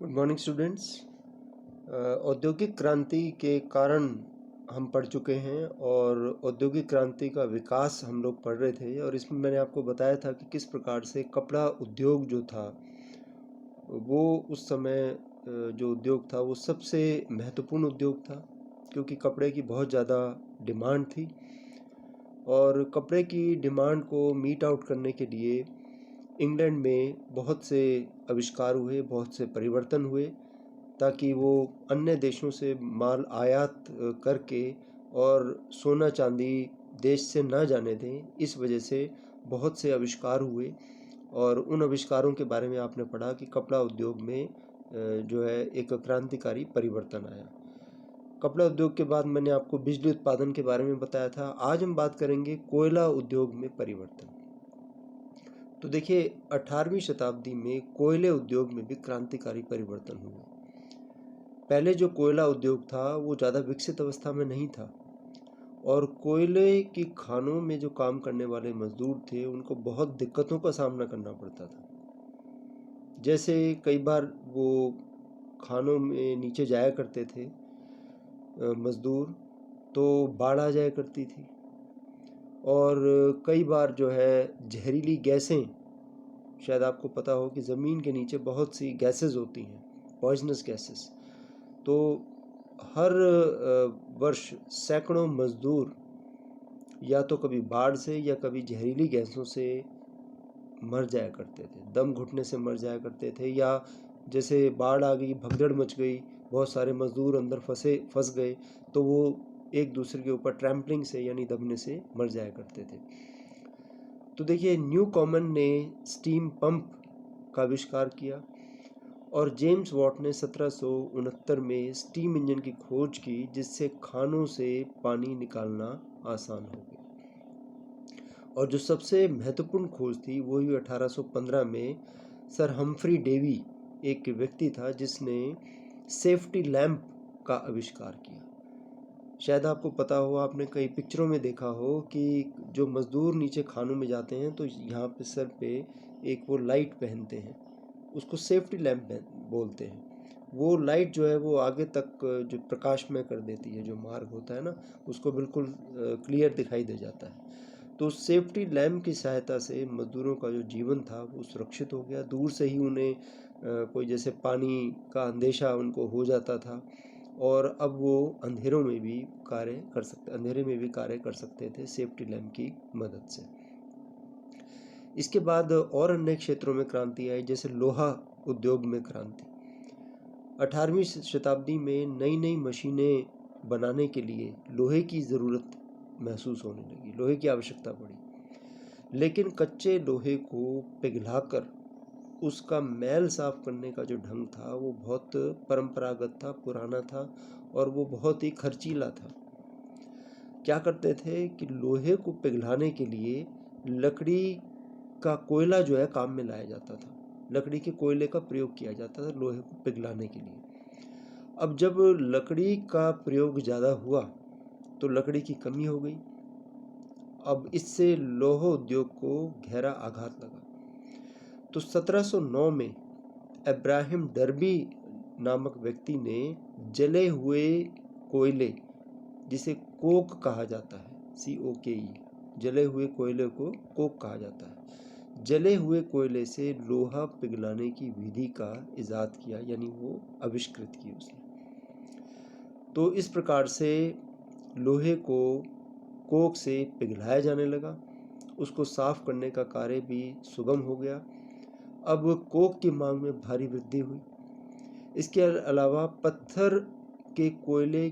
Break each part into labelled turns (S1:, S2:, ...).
S1: Good morning students. औद्योगिक क्रांति के कारण हम पढ़ चुके हैं और औद्योगिक क्रांति का विकास हम लोग पढ़ रहे थे और इसमें मैंने आपको बताया था कि किस प्रकार से कपड़ा उद्योग जो था वो उस समय जो उद्योग था वो सबसे महत्वपूर्ण उद्योग था, क्योंकि कपड़े की बहुत ज़्यादा डिमांड थी और कपड़े की डिमांड को मीट आउट करने के लिए इंग्लैंड में बहुत से आविष्कार हुए, बहुत से परिवर्तन हुए, ताकि वो अन्य देशों से माल आयात करके और सोना चांदी देश से ना जाने दें। इस वजह से बहुत से आविष्कार हुए और उन आविष्कारों के बारे में आपने पढ़ा कि कपड़ा उद्योग में जो है एक क्रांतिकारी परिवर्तन आया। कपड़ा उद्योग के बाद मैंने आपको बिजली उत्पादन के बारे में बताया था। आज हम बात करेंगे कोयला उद्योग में परिवर्तन। तो देखिए, 18वीं शताब्दी में कोयले उद्योग में भी क्रांतिकारी परिवर्तन हुआ। पहले जो कोयला उद्योग था वो ज़्यादा विकसित अवस्था में नहीं था और कोयले की खानों में जो काम करने वाले मजदूर थे उनको बहुत दिक्कतों का सामना करना पड़ता था। जैसे कई बार वो खानों में नीचे जाया करते थे मजदूर, तो बाढ़ आ जाया करती थी और कई बार जो है जहरीली गैसें, शायद आपको पता हो कि ज़मीन के नीचे बहुत सी गैसेस होती हैं, पॉइजनस गैसेस। तो हर वर्ष सैकड़ों मजदूर या तो कभी बाढ़ से या कभी जहरीली गैसों से मर जाया करते थे, दम घुटने से मर जाया करते थे, या जैसे बाढ़ आ गई, भगदड़ मच गई, बहुत सारे मजदूर अंदर फंस गए तो वो एक दूसरे के ऊपर ट्रैम्पलिंग से यानी दबने से मर जाया करते थे। तो देखिए, न्यू कॉमन ने स्टीम पंप का आविष्कार किया और जेम्स वॉट ने 1769 में स्टीम इंजन की खोज की, जिससे खानों से पानी निकालना आसान हो गया। और जो सबसे महत्वपूर्ण खोज थी वो हुई 1815 में। सर हम्फ्री डेवी एक व्यक्ति था जिसने सेफ्टी लैंप का आविष्कार किया। शायद आपको पता हो, आपने कई पिक्चरों में देखा हो कि जो मजदूर नीचे खानों में जाते हैं तो यहाँ पे सर पे एक वो लाइट पहनते हैं, उसको सेफ्टी लैंप बोलते हैं। वो लाइट जो है वो आगे तक जो प्रकाशमय कर देती है, जो मार्ग होता है ना उसको बिल्कुल क्लियर दिखाई दे जाता है। तो सेफ्टी लैम्प की सहायता से मजदूरों का जो जीवन था वो सुरक्षित हो गया। दूर से ही उन्हें कोई जैसे पानी का अंदेशा उनको हो जाता था और अब वो अंधेरे में भी कार्य कर सकते थे सेफ्टी लैम्प की मदद से। इसके बाद और अन्य क्षेत्रों में क्रांति आई, जैसे लोहा उद्योग में क्रांति। 18वीं शताब्दी में नई नई मशीनें बनाने के लिए लोहे की ज़रूरत महसूस होने लगी, लोहे की आवश्यकता पड़ी। लेकिन कच्चे लोहे को पिघलाकर उसका मैल साफ करने का जो ढंग था वो बहुत परंपरागत था, पुराना था और वो बहुत ही खर्चीला था। क्या करते थे कि लोहे को पिघलाने के लिए लकड़ी का कोयला जो है काम में लाया जाता था, लकड़ी के कोयले का प्रयोग किया जाता था लोहे को पिघलाने के लिए। अब जब लकड़ी का प्रयोग ज़्यादा हुआ तो लकड़ी की कमी हो गई। अब इससे लौह उद्योग को गहरा आघात लगा। तो 1709 में इब्राहिम डर्बी नामक व्यक्ति ने जले हुए कोयले, जिसे कोक कहा जाता है, COKE, जले हुए कोयले को कोक कहा जाता है, जले हुए कोयले से लोहा पिघलाने की विधि का इजाद किया, यानी वो आविष्कृत की उसने। तो इस प्रकार से लोहे को कोक से पिघलाया जाने लगा, उसको साफ करने का कार्य भी सुगम हो गया। अब कोक की मांग में भारी वृद्धि हुई। इसके अलावा पत्थर के कोयले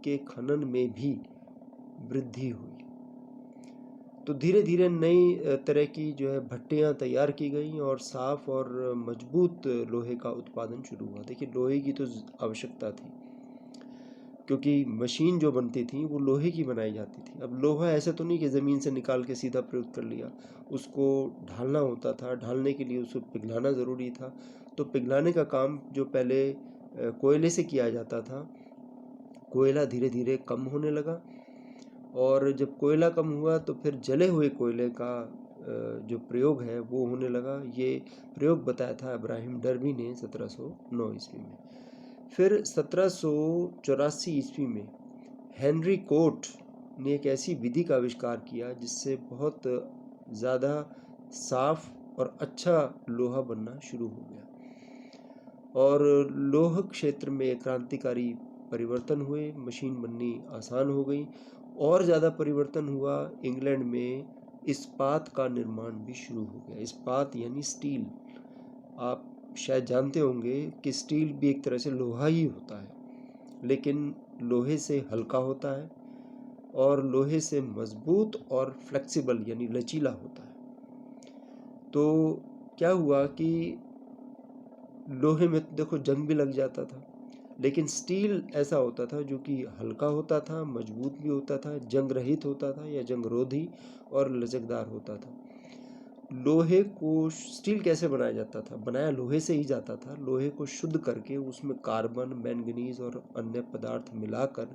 S1: के खनन में भी वृद्धि हुई। तो धीरे धीरे नई तरह की जो है भट्टियाँ तैयार की गई और साफ और मजबूत लोहे का उत्पादन शुरू हुआ। देखिए, लोहे की तो आवश्यकता थी क्योंकि मशीन जो बनती थी वो लोहे की बनाई जाती थी। अब लोहा ऐसा तो नहीं कि ज़मीन से निकाल के सीधा प्रयोग कर लिया, उसको ढालना होता था, ढालने के लिए उसको पिघलाना ज़रूरी था। तो पिघलाने का काम जो पहले कोयले से किया जाता था, कोयला धीरे धीरे कम होने लगा और जब कोयला कम हुआ तो फिर जले हुए कोयले का जो प्रयोग है वो होने लगा। ये प्रयोग बताया था इब्राहिम डर्बी ने 1709 ईस्वी में। फिर 1784 ईस्वी में हेनरी कोट ने एक ऐसी विधि का आविष्कार किया जिससे बहुत ज़्यादा साफ और अच्छा लोहा बनना शुरू हो गया, और लोह क्षेत्र में क्रांतिकारी परिवर्तन हुए, मशीन बननी आसान हो गई। और ज़्यादा परिवर्तन हुआ, इंग्लैंड में इस्पात का निर्माण भी शुरू हो गया। इस्पात यानी स्टील। आप शायद जानते होंगे कि स्टील भी एक तरह से लोहा ही होता है, लेकिन लोहे से हल्का होता है और लोहे से मजबूत और फ्लेक्सिबल यानी लचीला होता है। तो क्या हुआ कि लोहे में देखो जंग भी लग जाता था, लेकिन स्टील ऐसा होता था जो कि हल्का होता था, मजबूत भी होता था, जंग रहित होता था या जंग रोधी और लचकदार होता था। लोहे को स्टील कैसे बनाया जाता था? बनाया लोहे से ही जाता था। लोहे को शुद्ध करके उसमें कार्बन, मैंगनीज और अन्य पदार्थ मिलाकर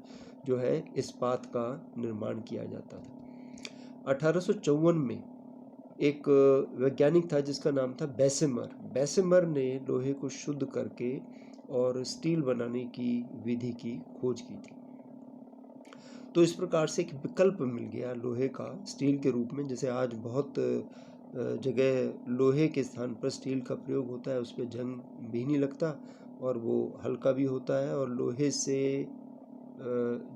S1: जो है इस्पात का निर्माण किया जाता था। 1854 में एक वैज्ञानिक था जिसका नाम था बेसेमर। बेसेमर ने लोहे को शुद्ध करके और स्टील बनाने की विधि की खोज की थी। तो इस प्रकार से एक विकल्प मिल गया लोहे का स्टील के रूप में। जैसे आज बहुत जगह लोहे के स्थान पर स्टील का प्रयोग होता है, उस पर जंग भी नहीं लगता और वो हल्का भी होता है और लोहे से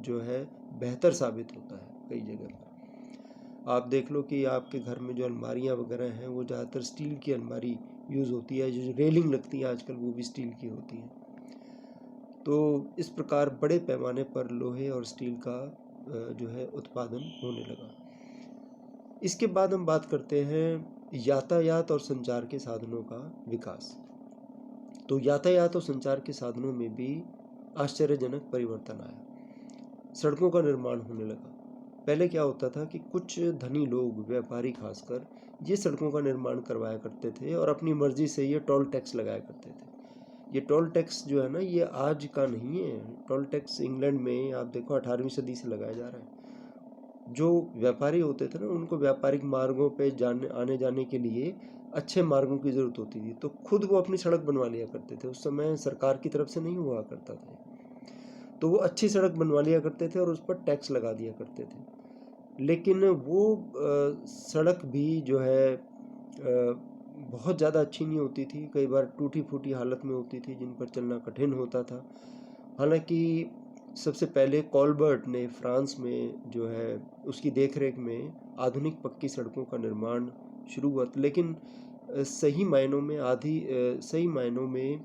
S1: जो है बेहतर साबित होता है कई जगह पर। आप देख लो कि आपके घर में जो अलमारियाँ वगैरह हैं वो ज़्यादातर स्टील की अलमारी यूज़ होती है। जो रेलिंग लगती है आजकल वो भी स्टील की होती है। तो इस प्रकार बड़े पैमाने पर लोहे और स्टील का जो है उत्पादन होने लगा। इसके बाद हम बात करते हैं यातायात और संचार के साधनों का विकास। तो यातायात और संचार के साधनों में भी आश्चर्यजनक परिवर्तन आया। सड़कों का निर्माण होने लगा। पहले क्या होता था कि कुछ धनी लोग, व्यापारी खासकर, ये सड़कों का निर्माण करवाया करते थे और अपनी मर्जी से ये टोल टैक्स लगाया करते थे। ये टोल टैक्स जो है ना, ये आज का नहीं है। टोल टैक्स इंग्लैंड में आप देखो 18वीं सदी से लगाया जा रहा है। जो व्यापारी होते थे ना, उनको व्यापारिक मार्गों पे जाने आने जाने के लिए अच्छे मार्गों की ज़रूरत होती थी, तो खुद वो अपनी सड़क बनवा लिया करते थे। उस समय सरकार की तरफ से नहीं हुआ करता था, तो वो अच्छी सड़क बनवा लिया करते थे और उस पर टैक्स लगा दिया करते थे। लेकिन वो सड़क भी जो है बहुत ज़्यादा अच्छी नहीं होती थी, कई बार टूटी फूटी हालत में होती थी जिन पर चलना कठिन होता था। हालांकि सबसे पहले कॉलबर्ट ने फ्रांस में जो है उसकी देखरेख में आधुनिक पक्की सड़कों का निर्माण शुरू हुआ, लेकिन सही मायनों में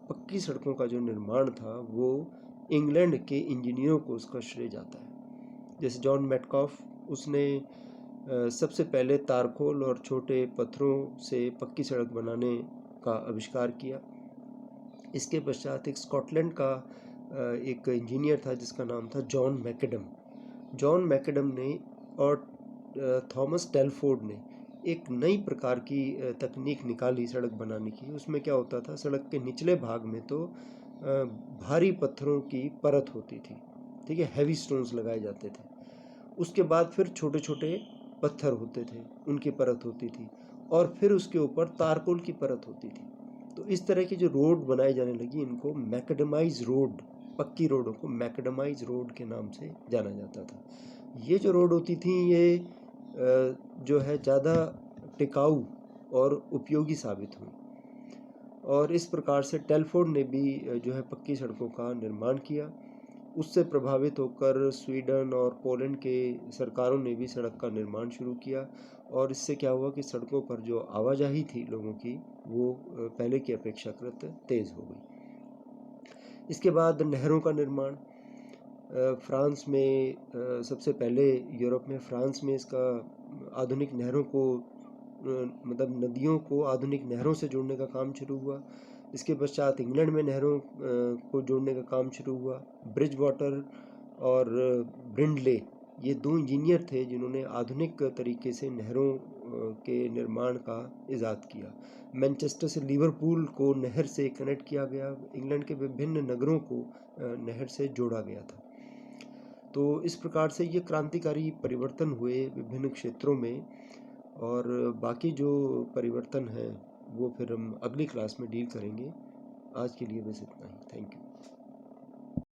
S1: पक्की सड़कों का जो निर्माण था वो इंग्लैंड के इंजीनियरों को उसका श्रेय जाता है। जैसे जॉन मेटकॉफ, उसने सबसे पहले तारकोल और छोटे पत्थरों से पक्की सड़क बनाने का आविष्कार किया। इसके पश्चात एक स्कॉटलैंड का एक इंजीनियर था जिसका नाम था जॉन मैकडम। जॉन मैकडम ने और थॉमस टेलफोर्ड ने एक नई प्रकार की तकनीक निकाली सड़क बनाने की। उसमें क्या होता था, सड़क के निचले भाग में तो भारी पत्थरों की परत होती थी, ठीक है, हैवी स्टोन्स लगाए जाते थे। उसके बाद फिर छोटे छोटे पत्थर होते थे, उनकी परत होती थी, और फिर उसके ऊपर तारकोल की परत होती थी। तो इस तरह की जो रोड बनाई जाने लगी, इनको मैकडमाइज रोड, पक्की रोडों को मैकडमाइज रोड के नाम से जाना जाता था। ये जो रोड होती थी ये जो है ज़्यादा टिकाऊ और उपयोगी साबित हुई, और इस प्रकार से टेलफोर्ड ने भी जो है पक्की सड़कों का निर्माण किया। उससे प्रभावित होकर स्वीडन और पोलैंड के सरकारों ने भी सड़क का निर्माण शुरू किया, और इससे क्या हुआ कि सड़कों पर जो आवाजाही थी लोगों की वो पहले की अपेक्षाकृत तेज़ हो गई। इसके बाद नहरों का निर्माण। फ्रांस में सबसे पहले, यूरोप में फ्रांस में इसका आधुनिक नहरों को मतलब नदियों को आधुनिक नहरों से जोड़ने का काम शुरू हुआ। इसके पश्चात इंग्लैंड में नहरों को जोड़ने का काम शुरू हुआ। ब्रिज वाटर और ब्रिंडले, ये दो इंजीनियर थे जिन्होंने आधुनिक तरीके से नहरों के निर्माण का इजाद किया। मैनचेस्टर से लिवरपूल को नहर से कनेक्ट किया गया। इंग्लैंड के विभिन्न नगरों को नहर से जोड़ा गया था। तो इस प्रकार से ये क्रांतिकारी परिवर्तन हुए विभिन्न क्षेत्रों में, और बाकी जो परिवर्तन है वो फिर हम अगली क्लास में डील करेंगे। आज के लिए बस इतना ही। Thank you.